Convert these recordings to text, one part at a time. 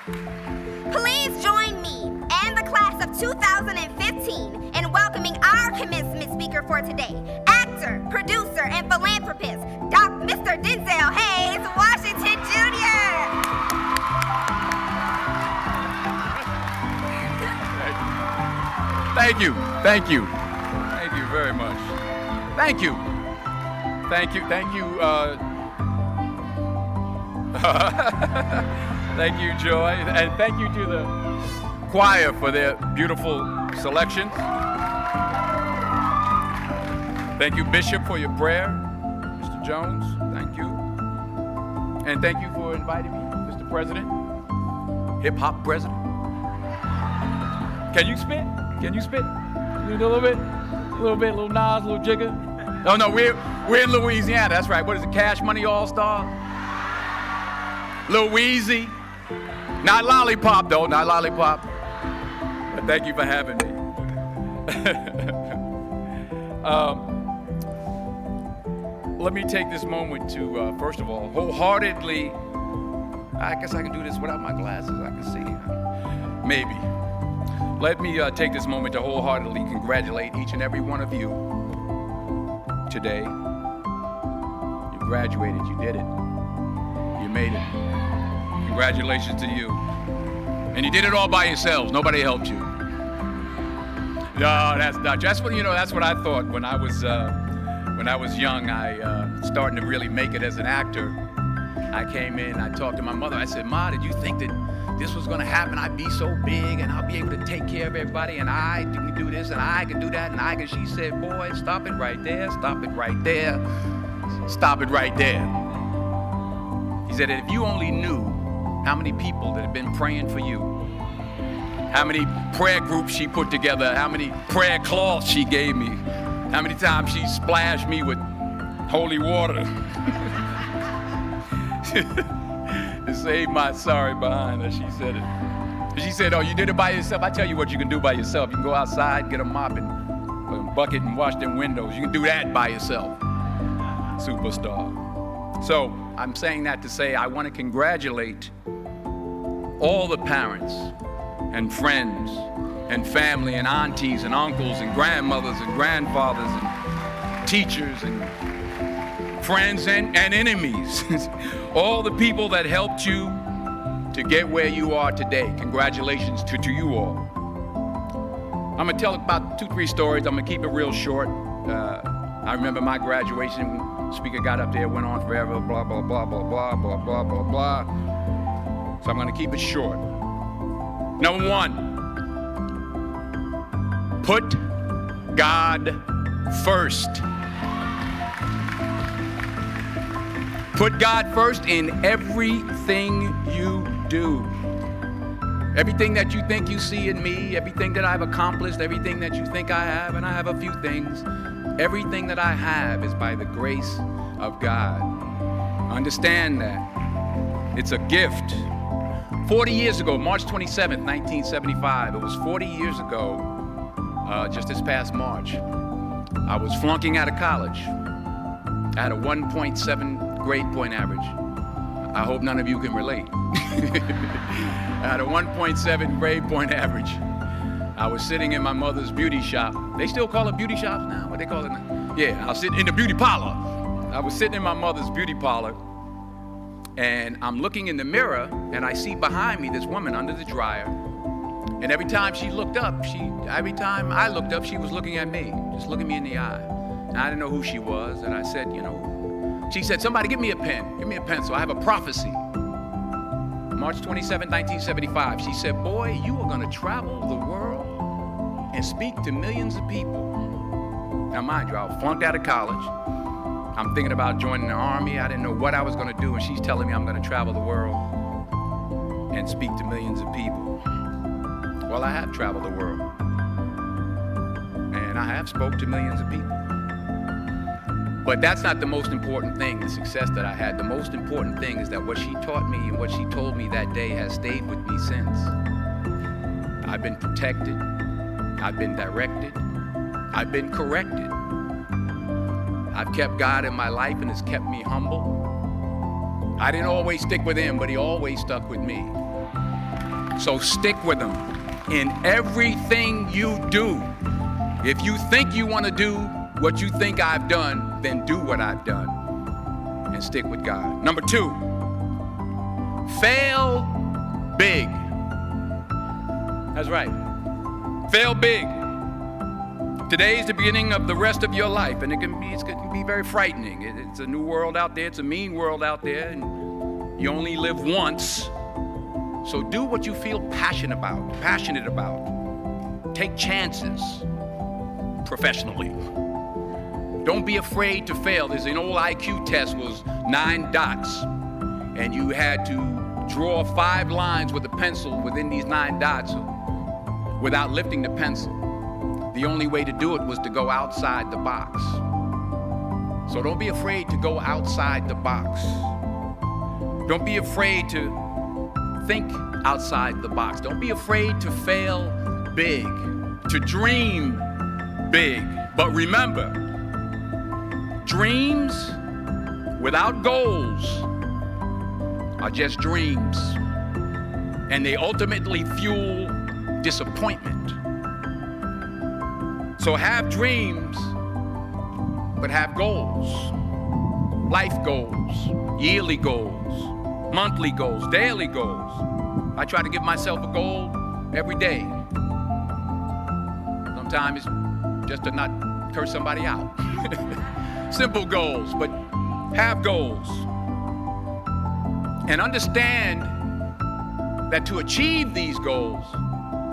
Please join me and the class of 2015 in welcoming our commencement speaker for today, actor, producer, and philanthropist, Mr. Denzel Washington Jr. Thank you very much. Thank you. Thank you, Joy, and thank you to the choir for their beautiful selections. Thank you, Bishop, for your prayer. Mr. Jones, thank you. And thank you for inviting me, Mr. President, hip-hop president. Can you spit? A little bit, little Nas, little Jigga. No, we're in Louisiana. That's right. What is it? Cash Money All-Star? Lil Weezy. Not Lollipop, though. Not Lollipop. But thank you for having me. Let me take this moment to, first of all, wholeheartedly, I guess I can do this without my glasses. I can see. Maybe. Let me take this moment to wholeheartedly congratulate each and every one of you today. You graduated, you did it. You made it. Congratulations to you. And you did it all by yourselves. Nobody helped you. No, that's not. That's what I thought when I was young. I starting to really make it as an actor. I came in, I talked to my mother. I said, Ma, did you think that this was going to happen? I'd be so big and I'll be able to take care of everybody and I can do this and I can do that and I can. She said, boy, stop it right there. Stop it right there. Stop it right there. He said, if you only knew how many people that have been praying for you, how many prayer groups she put together, how many prayer cloths she gave me, how many times she splashed me with holy water to save my sorry behind, as she said it. She said, oh, you did it by yourself? I tell you what you can do by yourself. You can go outside, get a mop and a bucket and wash them windows. You can do that by yourself. Superstar. So I'm saying that to say I want to congratulate all the parents and friends and family and aunties and uncles and grandmothers and grandfathers and teachers and friends and enemies. All the people that helped you to get where you are today. Congratulations to you all. I'm gonna tell about 2-3 stories. I'm gonna keep it real short. I remember my graduation, speaker got up there, went on forever, blah, blah, blah, blah, blah, blah, blah, blah, blah. So I'm gonna keep it short. Number 1, put God first. Put God first in everything you do. Everything that you think you see in me, everything that I've accomplished, everything that you think I have, and I have a few things, everything that I have is by the grace of God. Understand that. It's a gift. 40 years ago, March 27th, 1975, it was 40 years ago, just this past March, I was flunking out of college. I had a 1.7 grade point average. I hope none of you can relate. I had a 1.7 grade point average. I was sitting in my mother's beauty shop. They still call it beauty shops now? What they call it now? Yeah, I was sitting in the beauty parlor. I was sitting in my mother's beauty parlor, and I'm looking in the mirror, and I see behind me this woman under the dryer. And every time I looked up, she was looking at me, just looking me in the eye. And I didn't know who she was, and I said, she said, somebody give me a pen. Give me a pencil. I have a prophecy. March 27, 1975. She said, boy, you are going to travel the world and speak to millions of people. Now, mind you, I was flunked out of college. I'm thinking about joining the Army. I didn't know what I was going to do, and she's telling me I'm going to travel the world and speak to millions of people. Well, I have traveled the world, and I have spoke to millions of people. But that's not the most important thing, the success that I had. The most important thing is that what she taught me and what she told me that day has stayed with me since. I've been protected. I've been directed. I've been corrected. I've kept God in my life and it's kept me humble. I didn't always stick with him, but he always stuck with me. So stick with them in everything you do. If you think you want to do what you think I've done, then do what I've done and stick with God. Number 2, fail big. That's right. Fail big. Today is the beginning of the rest of your life, and it can be very frightening. It's a new world out there. It's a mean world out there, and you only live once. So do what you feel passionate about. Take chances professionally. Don't be afraid to fail. There's an old IQ test, was 9 dots, and you had to draw 5 lines with a pencil within these 9 dots without lifting the pencil. The only way to do it was to go outside the box. So don't be afraid to go outside the box. Don't be afraid to think outside the box. Don't be afraid to fail big, to dream big. But remember, dreams without goals are just dreams, and they ultimately fuel disappointment. So have dreams, but have goals. Life goals, yearly goals, monthly goals, daily goals. I try to give myself a goal every day. Sometimes it's just to not curse somebody out. Simple goals, but have goals. And understand that to achieve these goals,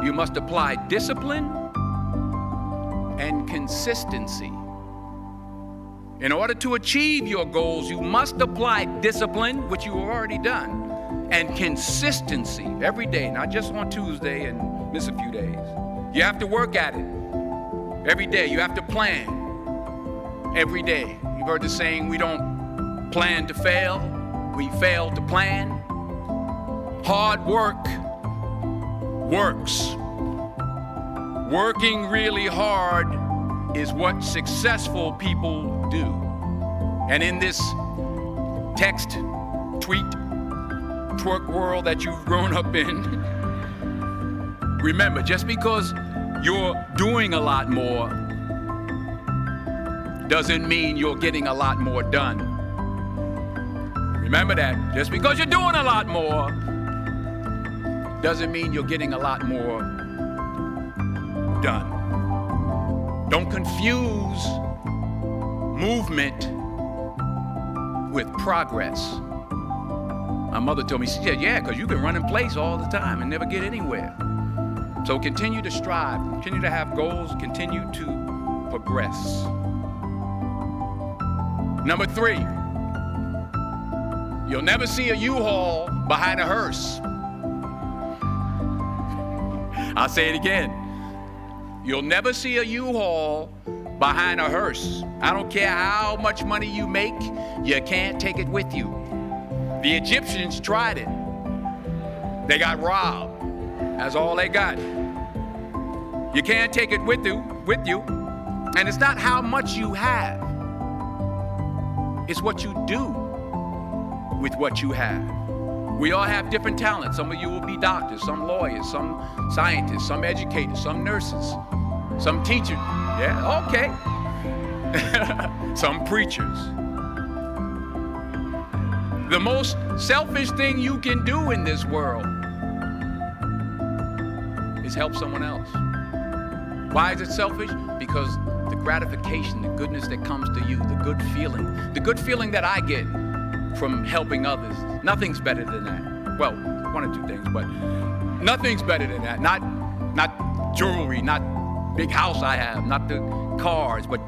you must apply discipline and consistency. In order to achieve your goals, you must apply discipline, which you have already done, and consistency every day, not just on Tuesday and miss a few days. You have to work at it every day. You have to plan every day. You've heard the saying, we don't plan to fail, we fail to plan. Hard work works. Working really hard is what successful people do. And in this text, tweet, twerk world that you've grown up in, remember, just because you're doing a lot more doesn't mean you're getting a lot more done. Remember that. Just because you're doing a lot more doesn't mean you're getting a lot more done. Don't confuse movement with progress. My mother told me, she said, yeah, because you can run in place all the time and never get anywhere. So continue to strive, continue to have goals, continue to progress. Number 3, you'll never see a U-Haul behind a hearse. I'll say it again. You'll never see a U-Haul behind a hearse. I don't care how much money you make, you can't take it with you. The Egyptians tried it. They got robbed. That's all they got. You can't take it with you. And it's not how much you have. It's what you do with what you have. We all have different talents. Some of you will be doctors, some lawyers, some scientists, some educators, some nurses, some teachers. Yeah, okay. Some preachers. The most selfish thing you can do in this world is help someone else. Why is it selfish? Because the gratification, the goodness that comes to you, the good feeling that I get from helping others, nothing's better than that. Well, one or two things, but nothing's better than that. Not jewelry, not big house I have, not the cars, but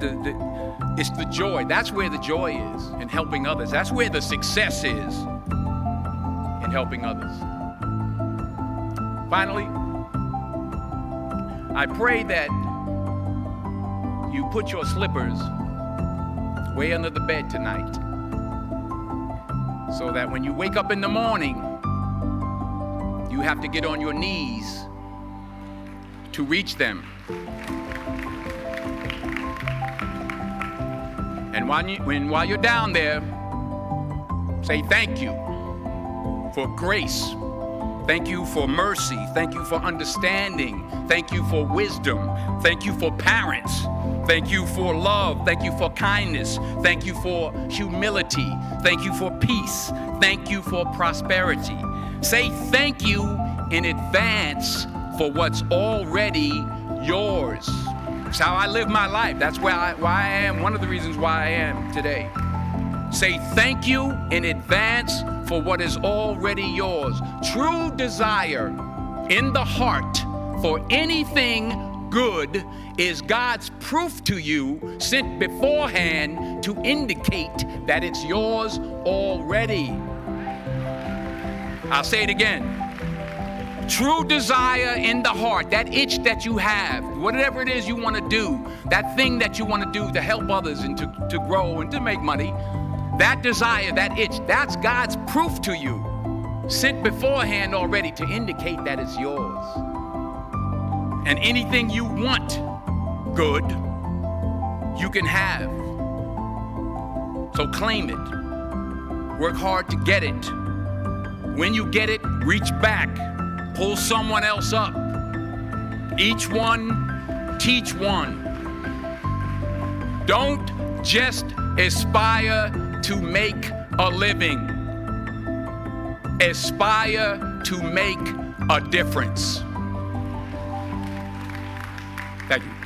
it's the joy. That's where the joy is, in helping others. That's where the success is, in helping others. Finally, I pray that you put your slippers way under the bed tonight, so that when you wake up in the morning, you have to get on your knees to reach them. And while you're down there, say thank you for grace Thank you for mercy. Thank you for understanding. Thank you for wisdom. Thank you for parents. Thank you for love. Thank you for kindness. Thank you for humility. Thank you for peace. Thank you for prosperity. Say thank you in advance for what's already yours. It's how I live my life. That's why I am, one of the reasons why I am today. Say thank you in advance for what is already yours. True desire in the heart for anything good is God's proof to you sent beforehand to indicate that it's yours already. I'll say it again. True desire in the heart, that itch that you have, whatever it is you want to do, that thing that you want to do to help others and to grow and to make money, that desire, that itch, that's God's proof to you, sent beforehand already to indicate that it's yours. And anything you want good, you can have. So claim it. Work hard to get it. When you get it, reach back. Pull someone else up. Each one, teach one. Don't just aspire to make a living. Aspire to make a difference. Thank you.